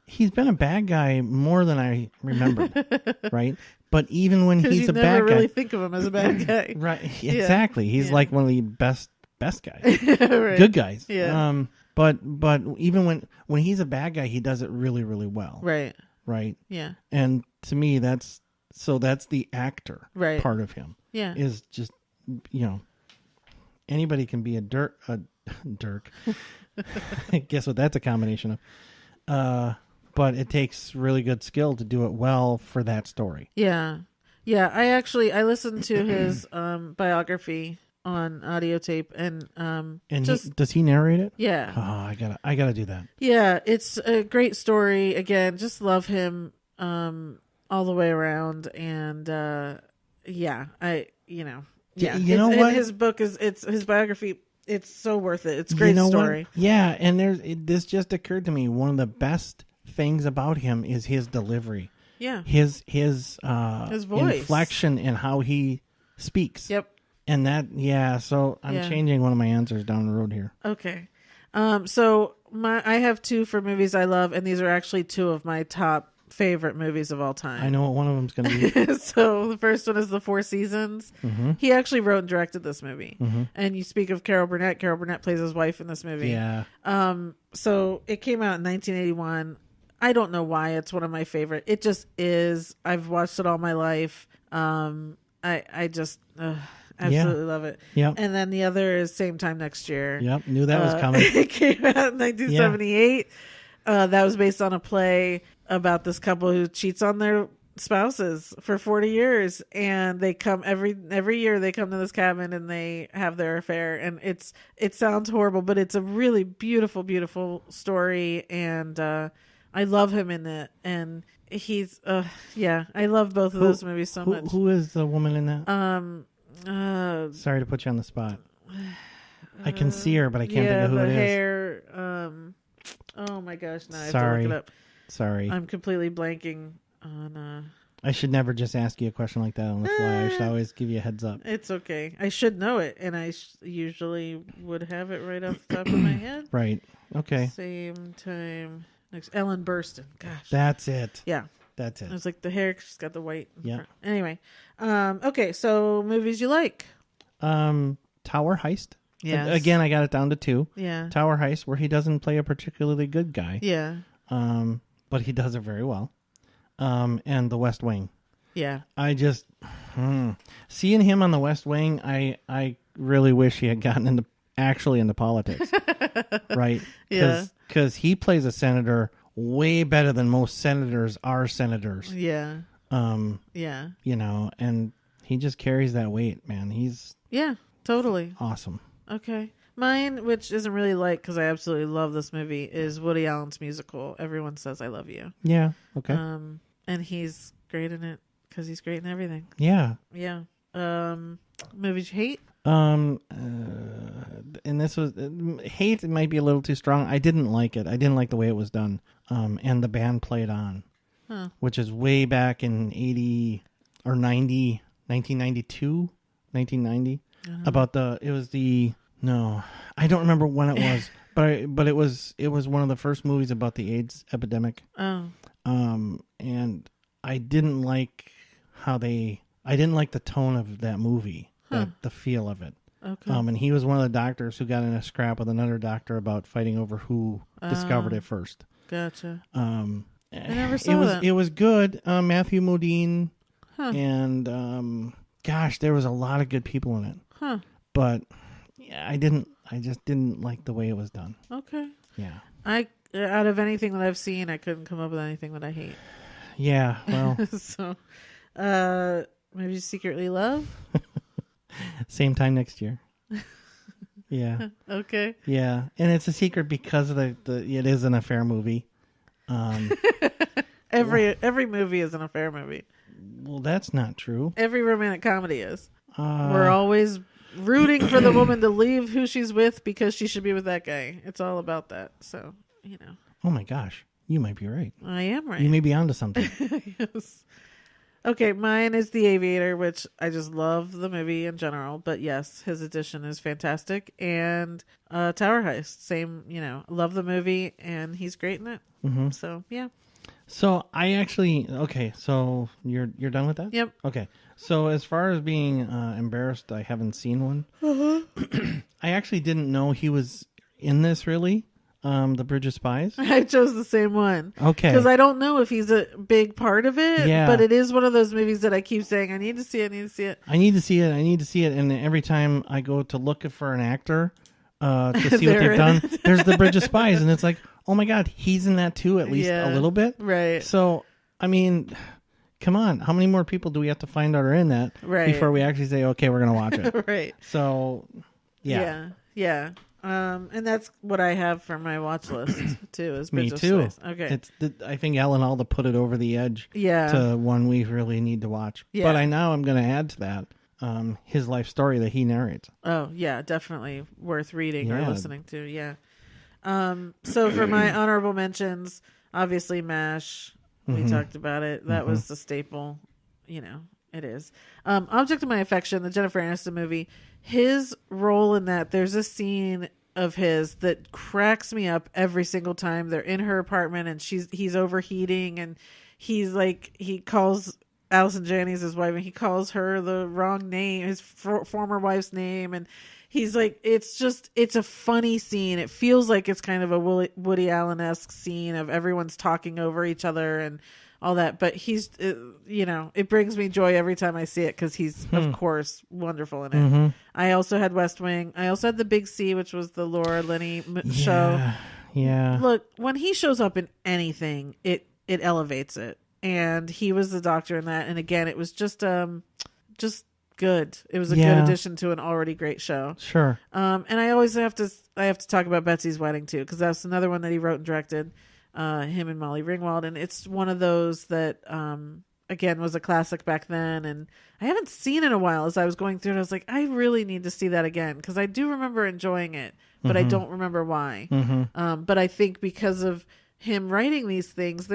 he's been a bad guy more than I remembered, right? But even when he's a bad guy, you never really think of him as a bad guy, right? Exactly. He's like one of the best guys, right. Good guys. Yeah. But even when he's a bad guy, he does it really, really well. Right. Right. Yeah. And to me, that's the actor part of him. Yeah. Is just, anybody can be a Dirk. Guess what that's a combination of. But it takes really good skill to do it well for that story. Yeah. Yeah. I listened to his biography on audio tape, and does he narrate it? Yeah. Oh, I gotta do that. Yeah, it's a great story. Again, just love him all the way around, and You know what? his book his biography It's so worth it. It's a great story. What? Yeah, and this just occurred to me. One of the best things about him is his delivery. Yeah. His voice. inflection and how he speaks. Yep. And that, so I'm changing one of my answers down the road here. Okay. So I have 2 for movies I love, and these are actually 2 of my top favorite movies of all time. I know what one of them's going to be. So the first one is The Four Seasons. Mm-hmm. He actually wrote and directed this movie. Mm-hmm. And you speak of Carol Burnett. Carol Burnett plays his wife in this movie. Yeah. So it came out in 1981. I don't know why it's one of my favorite. It just is. I've watched it all my life. I just absolutely love it. Yep. And then the other is Same Time Next Year. Yep. Knew that was coming. It came out in 1978. That was based on a play about this couple who cheats on their spouses for 40 years, and they come every year. They come to this cabin and they have their affair, and it sounds horrible, but it's a really beautiful, beautiful story, and I love him in it, and he's I love both of those movies so much. Who is the woman in that? Sorry to put you on the spot. I can see her, but I can't think of who it is. Hair. Oh my gosh! Now I have to look it up. Sorry. I'm completely blanking on. I should never just ask you a question like that on the fly. I should always give you a heads up. It's okay. I should know it, and I usually would have it right off the top of my head. Right. Okay. Same Time Next. Ellen Burstyn. Gosh. That's it. Yeah. That's it. It was like the hair. She's got the white. Yeah. Front. Anyway. Okay. So movies you like? Tower Heist. Yes. Again, I got it down to 2. Yeah. Tower Heist, where he doesn't play a particularly good guy. Yeah. But he does it very well. And The West Wing. Yeah. I just seeing him on The West Wing. I really wish he had gotten into politics, right? Yeah. Because he plays a senator way better than most senators are senators. Yeah. Yeah. And he just carries that weight, man. He's totally awesome. Okay. Mine, which isn't really because I absolutely love this movie, is Woody Allen's musical, Everyone Says I Love You. Yeah. Okay. And he's great in it because he's great in everything. Yeah. Yeah. Movies you hate? And this was hate. It might be a little too strong. I didn't like it. I didn't like the way it was done. And the band played on, which is way back in 80 or 90, 1992, 1990. I don't remember when it was, but it was one of the first movies about the AIDS epidemic. Oh. And I didn't like I didn't like the tone of that movie, the feel of it. Okay. And he was one of the doctors who got in a scrap with another doctor about fighting over who discovered it first. Gotcha. I never saw that. It was good. Matthew Modine, and gosh, there was a lot of good people in it. Huh. But I just didn't like the way it was done. Okay. Yeah. Out of anything that I've seen, I couldn't come up with anything that I hate. Yeah. Well. So, maybe Secretly Love. Same Time Next Year. Yeah. Okay. Yeah, and it's a secret because of it is an affair movie. Every movie is an affair movie. Well, that's not true. Every romantic comedy is. We're always rooting for the woman to leave who she's with because she should be with that guy. It's all about that. So, Oh my gosh, you might be right. I am right. You may be onto something. Yes. Okay, mine is The Aviator, which I just love the movie in general. But yes, his addition is fantastic. And Tower Heist, same, love the movie, and he's great in it. Mm-hmm. So, yeah. So I actually, so you're done with that? Yep. Okay. So as far as being embarrassed, I haven't seen one. Uh-huh. I actually didn't know he was in this, really. The Bridge of Spies. I chose the same one. Okay. Because I don't know if he's a big part of it. Yeah. But it is one of those movies that I keep saying, I need to see it, I need to see it. I need to see it, I need to see it. And every time I go to look for an actor to see what they've done, there's The Bridge of Spies. And it's like, oh my God, he's in that too, at least a little bit. Right. So, I mean, come on. How many more people do we have to find out are in that before we actually say, okay, we're going to watch it? Right. So, yeah. Yeah. And that's what I have for my watch list too. Is Me Bridge of too. Spies. Okay. I think Ellen Alda put it over the edge. Yeah. To one we really need to watch. Yeah. But I'm going to add to that. his life story that he narrates. Oh yeah, definitely worth reading or Yeah. listening to. Yeah. So for my honorable mentions, obviously MASH. We talked about it. That was the staple. It is. Object of My Affection, the Jennifer Aniston movie. His role in that, there's a scene of his that cracks me up every single time. They're in her apartment and he's overheating, and he calls Allison Janney's his wife, and he calls her the wrong name, his former wife's name, and he's like, it's a funny scene. It feels like it's kind of a Woody Allen-esque scene of everyone's talking over each other and all that, but he's it brings me joy every time I see it because he's of course wonderful in it. I also had West Wing. I also had The Big C, which was the Laura Linney show. Yeah. Look, when he shows up in anything, it elevates it, and he was the doctor in that. And again, it was just good. It was a good addition to an already great show. Sure. And I always have to talk about Betsy's Wedding too, because that's another one that he wrote and directed. Him and Molly Ringwald, and it's one of those that again was a classic back then, and I haven't seen it in a while. As I was going through it, I was like, I really need to see that again, because I do remember enjoying it, but I don't remember why. But I think because of him writing these things,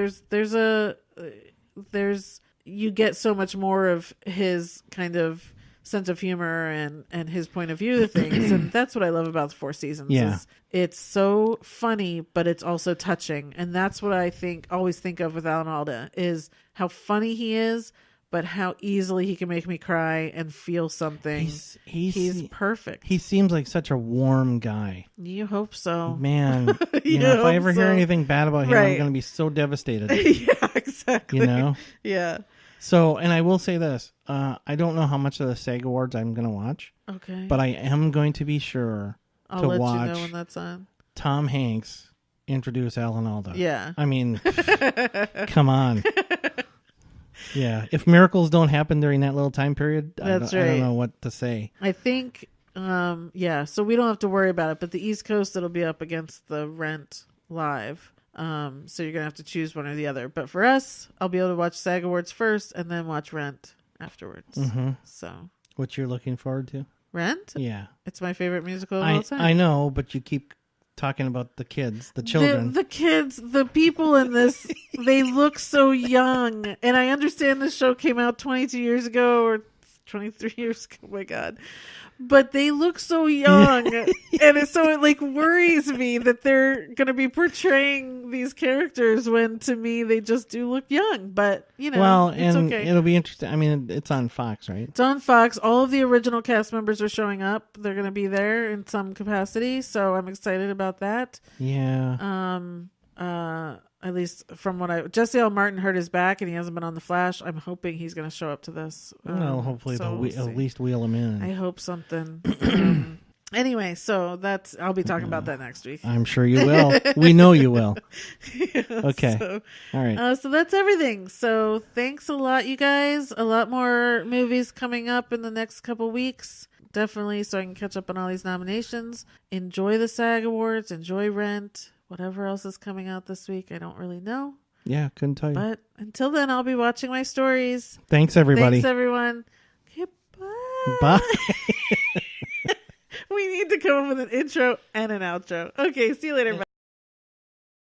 you get so much more of his kind of sense of humor and his point of view of things, and that's what I love about the Four Seasons. Yeah. It's so funny, but it's also touching, and that's what I always think of with Alan Alda, is how funny he is, but how easily he can make me cry and feel something. He's perfect. He seems like such a warm guy. You hope so, man. If I ever hear anything bad about him, I'm going to be so devastated. Yeah, exactly. Yeah. So, and I will say this, I don't know how much of the SAG Awards I'm going to watch. Okay. But I am going to be sure I'll to let watch you know when that's on. Tom Hanks introduce Alan Alda. Yeah. I mean, come on. Yeah. If miracles don't happen during that little time period, I don't know what to say. I think, so we don't have to worry about it, but the East Coast, it'll be up against the Rent live. So you're going to have to choose one or the other. But for us, I'll be able to watch SAG Awards first and then watch Rent afterwards. So what you're looking forward to? Rent? Yeah. It's my favorite musical of all time. I know, but you keep talking about the kids, the children. The kids, the people in this, they look so young. And I understand this show came out 22 years ago or 23 years ago. Oh my God. But they look so young. And it worries me that they're going to be portraying these characters when, to me, they just do look young. But, it's okay. It'll be interesting. I mean, it's on Fox, right? It's on Fox. All of the original cast members are showing up. They're going to be there in some capacity. So I'm excited about that. Yeah. At least from what Jesse L. Martin hurt his back and he hasn't been on The Flash. I'm hoping he's going to show up to this. Well, hopefully they'll at least wheel him in. I hope something. Anyway, so I'll be talking about that next week. I'm sure you will. We know you will. Okay. All right. So that's everything. So thanks a lot, you guys. A lot more movies coming up in the next couple weeks. Definitely, so I can catch up on all these nominations. Enjoy the SAG Awards. Enjoy Rent. Whatever else is coming out this week, I don't really know. Yeah, couldn't tell you. But until then, I'll be watching my stories. Thanks, everybody. Thanks, everyone. Okay, bye. Bye. We need to come up with an intro and an outro. Okay, see you later. Bye.